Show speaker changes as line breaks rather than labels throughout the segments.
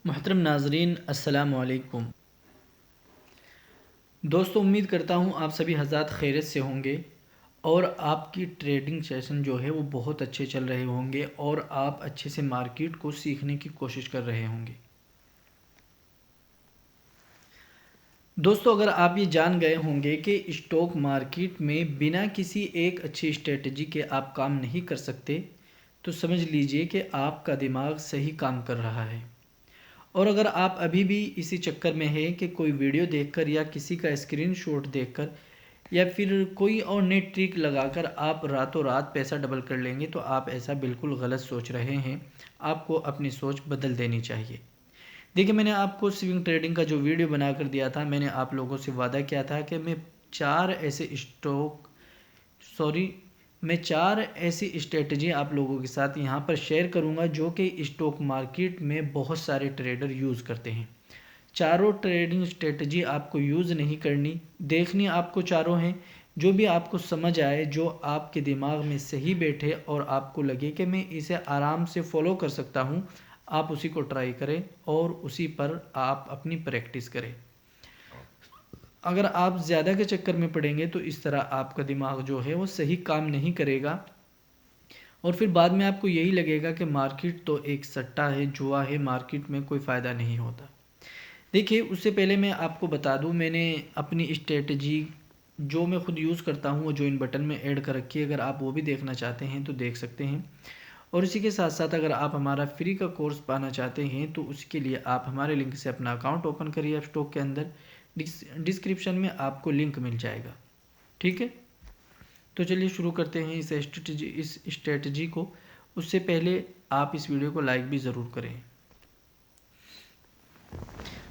मोहतरम नाजरीन अस्सलाम वालेकुम। दोस्तों, उम्मीद करता हूँ आप सभी हज़रात खैरियत से होंगे और आपकी ट्रेडिंग सेशन जो है वो बहुत अच्छे चल रहे होंगे और आप अच्छे से मार्केट को सीखने की कोशिश कर रहे होंगे। दोस्तों, अगर आप ये जान गए होंगे कि स्टॉक मार्केट में बिना किसी एक अच्छी स्ट्रेटजी के आप काम नहीं कर सकते, तो समझ लीजिए कि आपका दिमाग सही काम कर रहा है। और अगर आप अभी भी इसी चक्कर में हैं कि कोई वीडियो देखकर या किसी का स्क्रीनशॉट देखकर या फिर कोई और नई ट्रिक लगाकर आप रातों रात पैसा डबल कर लेंगे, तो आप ऐसा बिल्कुल गलत सोच रहे हैं। आपको अपनी सोच बदल देनी चाहिए। देखिए, मैंने आपको स्विंग ट्रेडिंग का जो वीडियो बनाकर दिया था, मैंने आप लोगों से वादा किया था कि चार ऐसे स्टॉक सॉरी मैं चार ऐसी स्ट्रेटजी आप लोगों के साथ यहाँ पर शेयर करूँगा जो कि स्टॉक मार्केट में बहुत सारे ट्रेडर यूज़ करते हैं। चारों ट्रेडिंग स्ट्रेटजी आपको यूज़ नहीं करनी, देखनी आपको चारों हैं। जो भी आपको समझ आए, जो आपके दिमाग में सही बैठे और आपको लगे कि मैं इसे आराम से फॉलो कर सकता हूँ, आप उसी को ट्राई करें और उसी पर आप अपनी प्रैक्टिस करें। अगर आप ज़्यादा के चक्कर में पड़ेंगे तो इस तरह आपका दिमाग जो है वो सही काम नहीं करेगा और फिर बाद में आपको यही लगेगा कि मार्केट तो एक सट्टा है, जुआ है, मार्केट में कोई फ़ायदा नहीं होता। देखिए, उससे पहले मैं आपको बता दूं, मैंने अपनी स्ट्रेटजी जो मैं खुद यूज़ करता हूं वो जो इन बटन में ऐड कर रखी है। अगर आप वो भी देखना चाहते हैं तो देख सकते हैं। और इसी के साथ साथ अगर आप हमारा फ्री का कोर्स पाना चाहते हैं तो उसके लिए आप हमारे लिंक से अपना अकाउंट ओपन करिए। ऐप स्टॉक के अंदर डिस्क्रिप्शन में आपको लिंक मिल जाएगा। ठीक है, तो चलिए शुरू करते हैं इस स्ट्रेटजी को। उससे पहले आप इस वीडियो को लाइक भी ज़रूर करें।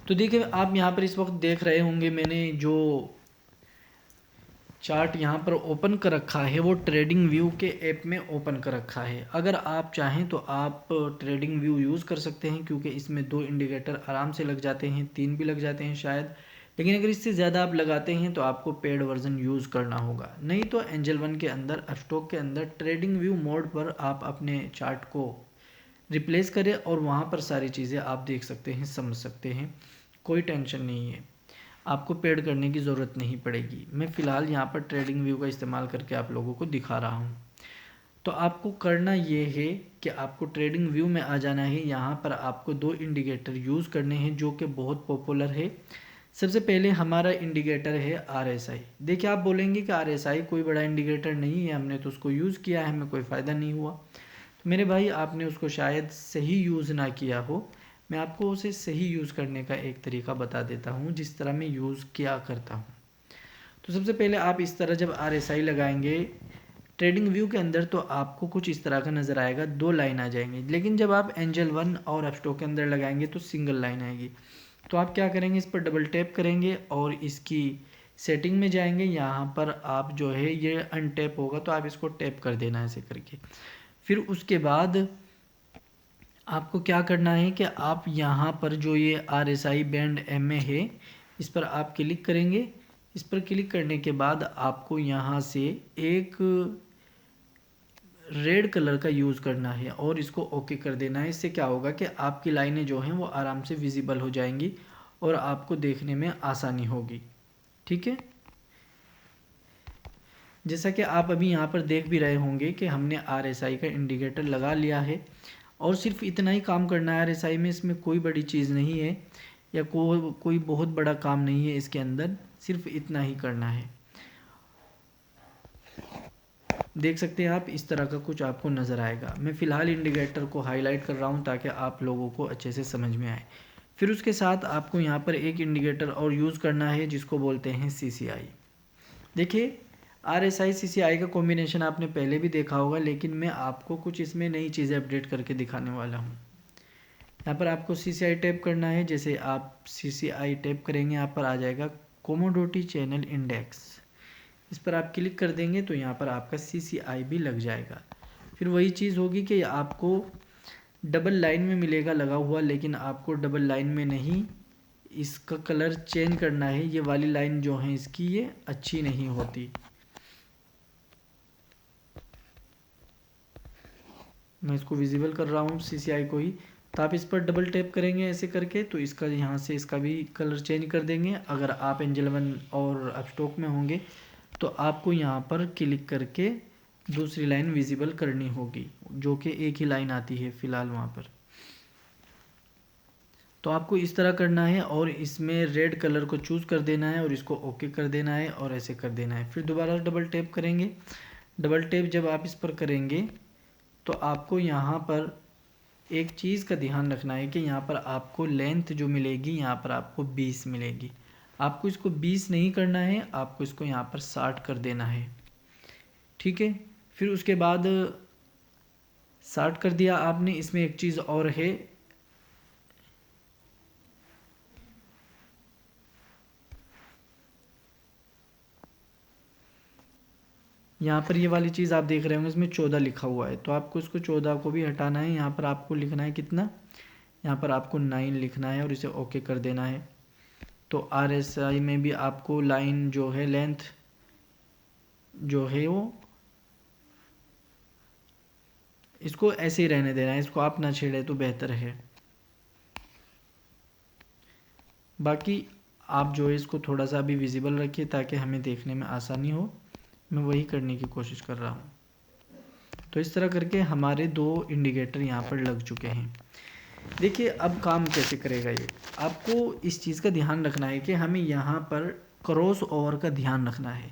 तो देखिए, आप यहाँ पर इस वक्त देख रहे होंगे मैंने जो चार्ट यहाँ पर ओपन कर रखा है वो ट्रेडिंग व्यू के ऐप में ओपन कर रखा है। अगर आप चाहें तो आप ट्रेडिंग व्यू यूज़ कर सकते हैं, क्योंकि इसमें 2 इंडिकेटर आराम से लग जाते हैं, 3 भी लग जाते हैं शायद। लेकिन अगर इससे ज़्यादा आप लगाते हैं तो आपको पेड वर्जन यूज़ करना होगा। नहीं तो एंजल वन के अंदर, स्टॉक के अंदर ट्रेडिंग व्यू मोड पर आप अपने चार्ट को रिप्लेस करें और वहाँ पर सारी चीज़ें आप देख सकते हैं, समझ सकते हैं। कोई टेंशन नहीं है, आपको पेड करने की ज़रूरत नहीं पड़ेगी। मैं फ़िलहाल यहाँ पर ट्रेडिंग व्यू का इस्तेमाल करके आप लोगों को दिखा रहा हूँ। तो आपको करना ये है कि आपको ट्रेडिंग व्यू में आ जाना है। यहाँ पर आपको 2 इंडिकेटर यूज़ करने हैं जो कि बहुत पॉपुलर है। सबसे पहले हमारा इंडिकेटर है RSI। देखिए, आप बोलेंगे कि RSI कोई बड़ा इंडिकेटर नहीं है, हमने तो उसको यूज़ किया है, हमें कोई फ़ायदा नहीं हुआ। तो मेरे भाई, आपने उसको शायद सही यूज़ ना किया हो। मैं आपको उसे सही यूज़ करने का एक तरीका बता देता हूँ, जिस तरह मैं यूज़ किया करता हूँ। तो सबसे पहले आप इस तरह जब RSI लगाएंगे ट्रेडिंग व्यू के अंदर, तो आपको कुछ इस तरह का नज़र आएगा, 2 लाइन आ जाएंगी। लेकिन जब आप एंजल वन और अपस्टॉक के अंदर लगाएंगे तो सिंगल लाइन आएगी। तो आप क्या करेंगे, इस पर डबल टैप करेंगे और इसकी सेटिंग में जाएंगे। यहाँ पर आप जो है ये अनटैप होगा, तो आप इसको टैप कर देना ऐसे करके। फिर उसके बाद आपको क्या करना है कि आप यहाँ पर जो ये RSI बैंड MA है, इस पर आप क्लिक करेंगे। इस पर क्लिक करने के बाद आपको यहाँ से एक रेड कलर का यूज़ करना है और इसको ओके कर देना है। इससे क्या होगा कि आपकी लाइनें जो हैं वो आराम से विजिबल हो जाएंगी और आपको देखने में आसानी होगी। ठीक है, जैसा कि आप अभी यहाँ पर देख भी रहे होंगे कि हमने RSI का इंडिकेटर लगा लिया है और सिर्फ इतना ही काम करना है RSI में। इसमें कोई बड़ी चीज़ नहीं है या कोई बहुत बड़ा काम नहीं है इसके अंदर, सिर्फ इतना ही करना है। देख सकते हैं आप, इस तरह का कुछ आपको नज़र आएगा। मैं फ़िलहाल इंडिकेटर को हाईलाइट कर रहा हूँ ताकि आप लोगों को अच्छे से समझ में आए। फिर उसके साथ आपको यहाँ पर एक इंडिकेटर और यूज़ करना है जिसको बोलते हैं CCI। देखिए, RSI CCI का कॉम्बिनेशन आपने पहले भी देखा होगा, लेकिन मैं आपको कुछ इसमें नई चीज़ें अपडेट करके दिखाने वाला हूँ। यहाँ पर आपको CCI टैप करना है। जैसे आप CCI टैप करेंगे, यहाँ पर आ जाएगा कोमोडिटी चैनल इंडेक्स। इस पर आप क्लिक कर देंगे तो यहाँ पर आपका CCI भी लग जाएगा। फिर वही चीज़ होगी कि आपको डबल लाइन में मिलेगा लगा हुआ, लेकिन आपको डबल लाइन में नहीं, इसका कलर चेंज करना है। ये वाली लाइन जो है इसकी, ये अच्छी नहीं होती। मैं इसको विजिबल कर रहा हूँ CCI को ही, तो आप इस पर डबल टैप करेंगे ऐसे करके, तो इसका यहाँ से इसका भी कलर चेंज कर देंगे। अगर आप एंजल वन और अपस्टॉक में होंगे तो आपको यहाँ पर क्लिक करके दूसरी लाइन विजिबल करनी होगी, जो कि एक ही लाइन आती है फ़िलहाल वहाँ पर। तो आपको इस तरह करना है और इसमें रेड कलर को चूज़ कर देना है और इसको ओके कर देना है और ऐसे कर देना है। फिर दोबारा डबल टैप करेंगे। डबल टैप जब आप इस पर करेंगे तो आपको यहाँ पर एक चीज़ का ध्यान रखना है कि यहाँ पर आपको लेंथ जो मिलेगी यहाँ पर आपको 20 मिलेगी। आपको इसको 20 नहीं करना है, आपको इसको यहाँ पर 60 कर देना है। ठीक है, फिर उसके बाद 60 कर दिया आपने। इसमें एक चीज़ और है, यहाँ पर ये वाली चीज़ आप देख रहे होंगे इसमें 14 लिखा हुआ है, तो आपको इसको 14 को भी हटाना है। यहाँ पर आपको लिखना है कितना, यहाँ पर आपको 9 लिखना है और इसे ओके कर देना है। तो RSI में भी आपको लाइन जो है लेंथ जो है वो इसको ऐसे ही रहने देना है, इसको आप ना छेड़े तो बेहतर है। बाकी आप जो है इसको थोड़ा सा अभी विजिबल रखिए ताकि हमें देखने में आसानी हो। मैं वही करने की कोशिश कर रहा हूँ। तो इस तरह करके हमारे 2 इंडिकेटर यहाँ पर लग चुके हैं। देखिए अब काम कैसे करेगा ये, आपको इस चीज़ का ध्यान रखना है कि हमें यहाँ पर क्रॉस ओवर का ध्यान रखना है।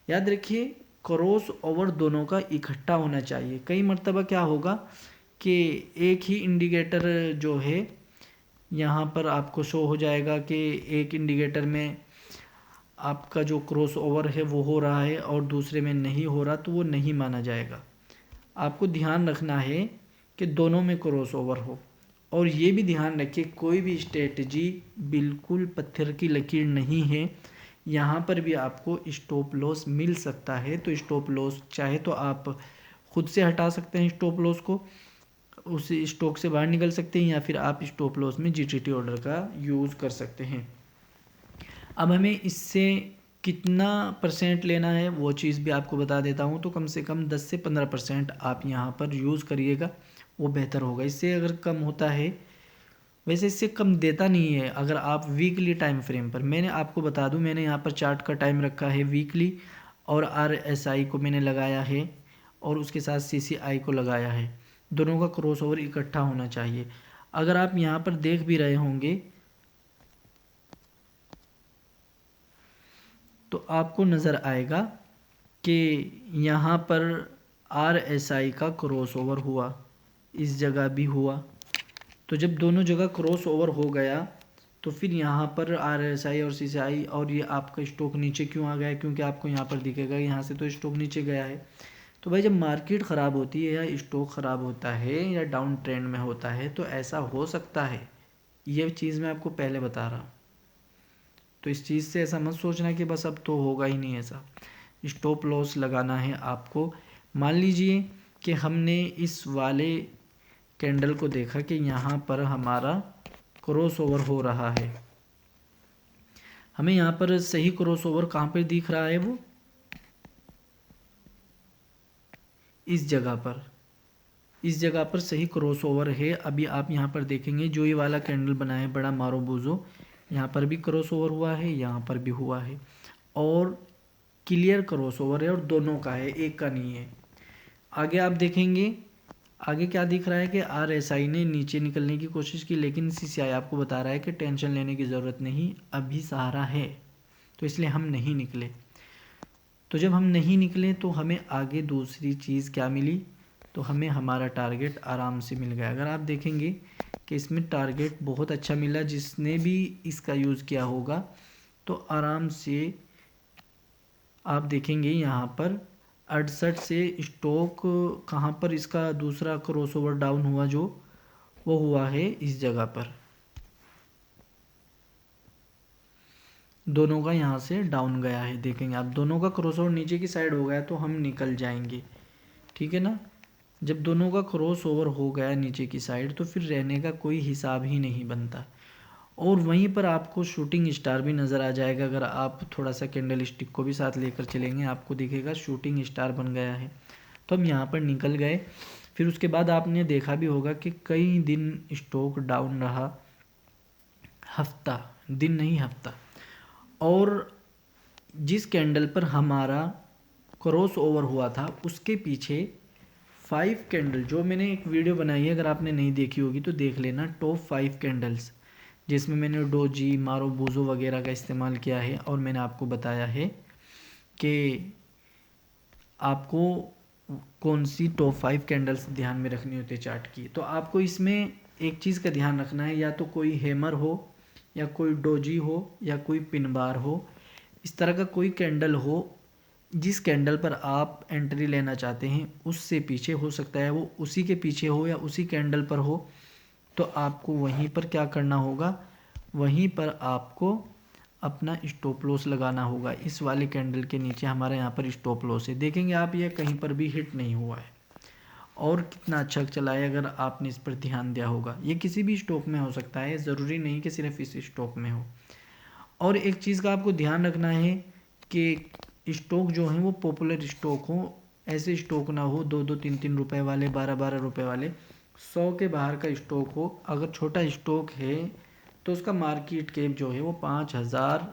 याद रखिए क्रॉस ओवर दोनों का इकट्ठा होना चाहिए। कई मर्तबा क्या होगा कि एक ही इंडिकेटर जो है यहाँ पर आपको शो हो जाएगा कि एक इंडिकेटर में आपका जो क्रॉस ओवर है वो हो रहा है और दूसरे में नहीं हो रहा, तो वो नहीं माना जाएगा। आपको ध्यान रखना है कि दोनों में क्रॉस ओवर हो। और ये भी ध्यान रखिए कोई भी स्ट्रेटजी बिल्कुल पत्थर की लकीर नहीं है। यहाँ पर भी आपको स्टॉप लॉस मिल सकता है, तो स्टॉप लॉस चाहे तो आप खुद से हटा सकते हैं, स्टॉप लॉस को उस स्टॉक से बाहर निकल सकते हैं, या फिर आप स्टॉप लॉस में GTT ऑर्डर का यूज़ कर सकते हैं। अब हमें इससे कितना % लेना है वो चीज़ भी आपको बता देता हूँ। तो कम से कम 10 से 15% आप यहाँ पर यूज़ करिएगा, वो बेहतर होगा। इससे अगर कम होता है, वैसे इससे कम देता नहीं है अगर आप वीकली टाइम फ्रेम पर, मैंने आपको बता दूं मैंने यहाँ पर चार्ट का टाइम रखा है वीकली और RSI को मैंने लगाया है और उसके साथ CCI को लगाया है। दोनों का क्रॉस ओवर इकट्ठा होना चाहिए। अगर आप यहाँ पर देख भी रहे होंगे तो आपको नज़र आएगा कि यहाँ पर RSI का क्रॉस ओवर हुआ, इस जगह भी हुआ। तो जब दोनों जगह क्रॉस ओवर हो गया तो फिर यहाँ पर RSI और CCI और ये आपका स्टॉक नीचे क्यों आ गया, क्योंकि आपको यहाँ पर दिखेगा यहाँ से तो स्टॉक नीचे गया है। तो भाई जब मार्केट ख़राब होती है या स्टॉक ख़राब होता है या डाउन ट्रेंड में होता है तो ऐसा हो सकता है, ये चीज़ मैं आपको पहले बता रहा हूँ। तो इस चीज़ से ऐसा मत सोचना कि बस अब तो होगा ही नहीं, ऐसा स्टॉप लॉस लगाना है आपको। मान लीजिए कि हमने इस वाले कैंडल को देखा कि यहाँ पर हमारा क्रॉस ओवर हो रहा है। हमें यहाँ पर सही क्रॉस ओवर कहाँ पर दिख रहा है, वो इस जगह पर, इस जगह पर सही क्रॉस ओवर है। अभी आप यहाँ पर देखेंगे जो ये वाला कैंडल बना है बड़ा मारोबूजो, यहाँ पर भी क्रॉस ओवर हुआ है, यहाँ पर भी हुआ है और क्लियर क्रॉस ओवर है और दोनों का है, एक का नहीं है। आगे आप देखेंगे आगे क्या दिख रहा है कि RSI ने नीचे निकलने की कोशिश की, लेकिन CCI आपको बता रहा है कि टेंशन लेने की ज़रूरत नहीं, अभी सहारा है, तो इसलिए हम नहीं निकले। तो जब हम नहीं निकले तो हमें आगे दूसरी चीज़ क्या मिली, तो हमें हमारा टारगेट आराम से मिल गया। अगर आप देखेंगे कि इसमें टारगेट बहुत अच्छा मिला, जिसने भी इसका यूज़ किया होगा तो आराम से आप देखेंगे यहाँ पर 68 से स्टॉक कहाँ पर इसका दूसरा क्रॉसओवर डाउन हुआ, जो वो हुआ है इस जगह पर। दोनों का यहाँ से डाउन गया है, देखेंगे आप दोनों का क्रॉसओवर नीचे की साइड हो गया तो हम निकल जाएंगे, ठीक है ना। जब दोनों का क्रॉस ओवर हो गया नीचे की साइड तो फिर रहने का कोई हिसाब ही नहीं बनता। और वहीं पर आपको शूटिंग स्टार भी नज़र आ जाएगा। अगर आप थोड़ा सा कैंडल स्टिक को भी साथ लेकर चलेंगे आपको दिखेगा शूटिंग स्टार बन गया है। तो हम यहाँ पर निकल गए। फिर उसके बाद आपने देखा भी होगा कि कई दिन स्टॉक डाउन रहा, हफ्ता, दिन नहीं हफ्ता। और जिस कैंडल पर हमारा क्रॉस ओवर हुआ था उसके पीछे 5 कैंडल, जो मैंने एक वीडियो बनाई है, अगर आपने नहीं देखी होगी तो देख लेना, टॉप 5 कैंडल्स, जिसमें मैंने डोजी, मारुबोज़ो वगैरह का इस्तेमाल किया है और मैंने आपको बताया है कि आपको कौन सी टॉप 5 कैंडल्स ध्यान में रखनी होती है चार्ट की। तो आपको इसमें एक चीज़ का ध्यान रखना है, या तो कोई हैमर हो, या कोई डोजी हो, या कोई पिन बार हो, इस तरह का कोई कैंडल हो जिस कैंडल पर आप एंट्री लेना चाहते हैं उससे पीछे, हो सकता है वो उसी के पीछे हो या उसी कैंडल पर हो, तो आपको वहीं पर क्या करना होगा, वहीं पर आपको अपना स्टॉप लॉस लगाना होगा। इस वाले कैंडल के नीचे हमारे यहाँ पर स्टॉप लॉस है, देखेंगे आप, ये कहीं पर भी हिट नहीं हुआ है और कितना अच्छा चला है अगर आपने इस पर ध्यान दिया होगा। ये किसी भी स्टॉक में हो सकता है, ज़रूरी नहीं कि सिर्फ इस स्टॉक में हो। और एक चीज़ का आपको ध्यान रखना है कि स्टॉक जो हैं वो पॉपुलर स्टॉक हो, ऐसे स्टॉक ना हो 2-2, 3-3 रुपए वाले, 12-12 रुपए वाले, 100 के बाहर का स्टॉक हो। अगर छोटा स्टॉक है तो उसका मार्केट कैप जो है वो 5,000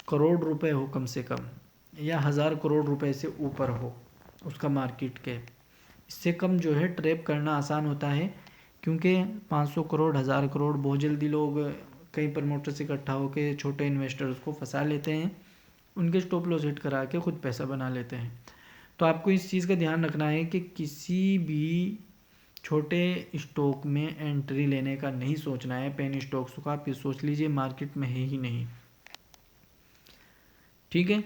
करोड़ रुपए हो कम से कम, या 1,000 करोड़ रुपए से ऊपर हो उसका मार्केट कैप। इससे कम जो है ट्रैप करना आसान होता है, क्योंकि 500 करोड़, 1,000 करोड़ बहुत जल्दी लोग कई प्रमोटर से इकट्ठा होकर छोटे इन्वेस्टर्स को फंसा लेते हैं, उनके स्टॉप लॉस हिट करा के खुद पैसा बना लेते हैं। तो आपको इस चीज़ का ध्यान रखना है कि किसी भी छोटे स्टॉक में एंट्री लेने का नहीं सोचना है। पेन स्टॉक्स का आप ये सोच लीजिए मार्केट में है ही नहीं, ठीक है।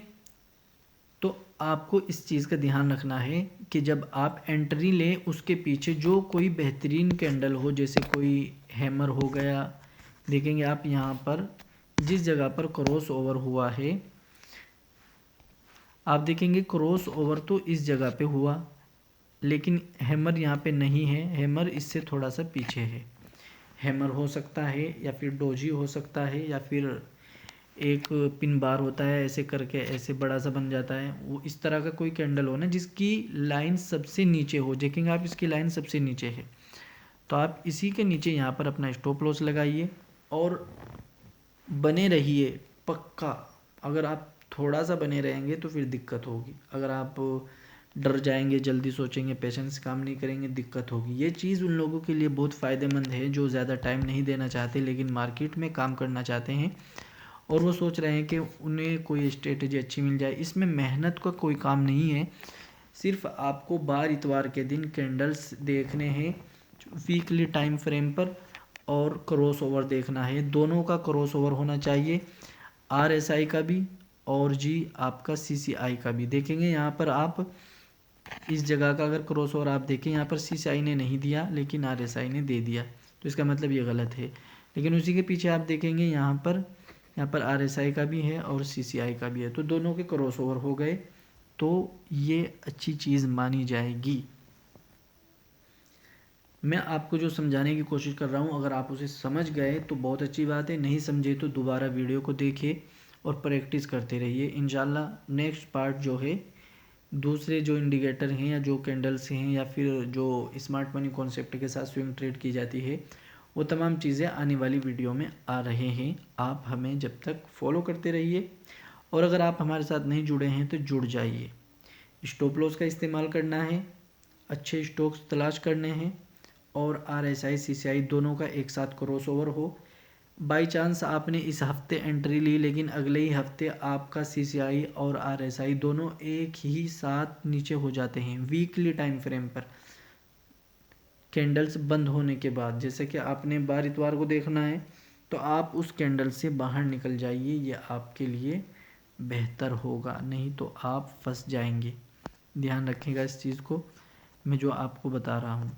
तो आपको इस चीज़ का ध्यान रखना है कि जब आप एंट्री लें उसके पीछे जो कोई बेहतरीन कैंडल हो, जैसे कोई हैमर हो गया, देखेंगे आप यहाँ पर जिस जगह पर क्रॉस ओवर हुआ है, आप देखेंगे क्रॉस ओवर तो इस जगह पे हुआ, लेकिन हैमर यहाँ पे नहीं है, हैमर इससे थोड़ा सा पीछे है। हैमर हो सकता है, या फिर डोजी हो सकता है, या फिर एक पिन बार होता है ऐसे करके, ऐसे बड़ा सा बन जाता है, वो इस तरह का कोई कैंडल हो ना जिसकी लाइन सबसे नीचे हो। देखेंगे आप इसकी लाइन सबसे नीचे है, तो आप इसी के नीचे यहाँ पर अपना स्टॉप लॉस लगाइए और बने रहिए पक्का। अगर आप थोड़ा सा बने रहेंगे तो फिर दिक्कत होगी, अगर आप डर जाएंगे, जल्दी सोचेंगे, पेशेंस काम नहीं करेंगे, दिक्कत होगी। ये चीज़ उन लोगों के लिए बहुत फ़ायदेमंद है जो ज़्यादा टाइम नहीं देना चाहते लेकिन मार्केट में काम करना चाहते हैं, और वो सोच रहे हैं कि उन्हें कोई स्ट्रेटजी अच्छी मिल जाए। इसमें मेहनत का कोई काम नहीं है, सिर्फ आपको बार इतवार के दिन कैंडल्स देखने हैं वीकली टाइम फ्रेम पर, और क्रॉस ओवर देखना है, दोनों का क्रॉस ओवर होना चाहिए, RSI का भी और जी आपका CCI का भी। देखेंगे यहाँ पर आप इस जगह का अगर क्रॉस ओवर आप देखें, यहाँ पर CCI ने नहीं दिया लेकिन RSI ने दे दिया, तो इसका मतलब ये गलत है। लेकिन उसी के पीछे आप देखेंगे यहाँ पर RSI का भी है और CCI का भी है, तो दोनों के क्रॉस ओवर हो गए, तो ये अच्छी चीज़ मानी जाएगी। मैं आपको जो समझाने की कोशिश कर रहा हूँ, अगर आप उसे समझ गए तो बहुत अच्छी बात है, नहीं समझे तो दोबारा वीडियो को देखिए और प्रैक्टिस करते रहिए। इंशाल्लाह नेक्स्ट पार्ट जो है, दूसरे जो इंडिकेटर हैं या जो कैंडल्स हैं या फिर जो स्मार्ट मनी कॉन्सेप्ट के साथ स्विंग ट्रेड की जाती है, वो तमाम चीज़ें आने वाली वीडियो में आ रहे हैं। आप हमें जब तक फॉलो करते रहिए, और अगर आप हमारे साथ नहीं जुड़े हैं तो जुड़ जाइए। स्टॉप लॉस का इस्तेमाल करना है, अच्छे स्टॉक्स तलाश करने हैं, और RSI CCI दोनों का एक साथ क्रॉस ओवर हो। बाई चांस आपने इस हफ्ते एंट्री ली लेकिन अगले ही हफ्ते आपका CCI और RSI दोनों एक ही साथ नीचे हो जाते हैं वीकली टाइम फ्रेम पर, कैंडल्स बंद होने के बाद, जैसे कि आपने बार इतवार को देखना है, तो आप उस कैंडल से बाहर निकल जाइए, ये आपके लिए बेहतर होगा, नहीं तो आप फंस जाएंगे। ध्यान रखिएगा इस चीज़ को, मैं जो आपको बता रहा हूँ।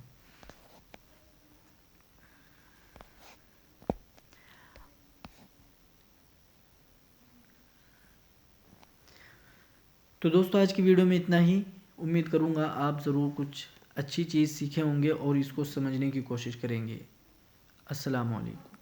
तो दोस्तों आज की वीडियो में इतना ही। उम्मीद करूँगा आप ज़रूर कुछ अच्छी चीज़ सीखे होंगे और इसको समझने की कोशिश करेंगे। अस्सलाम वालेकुम।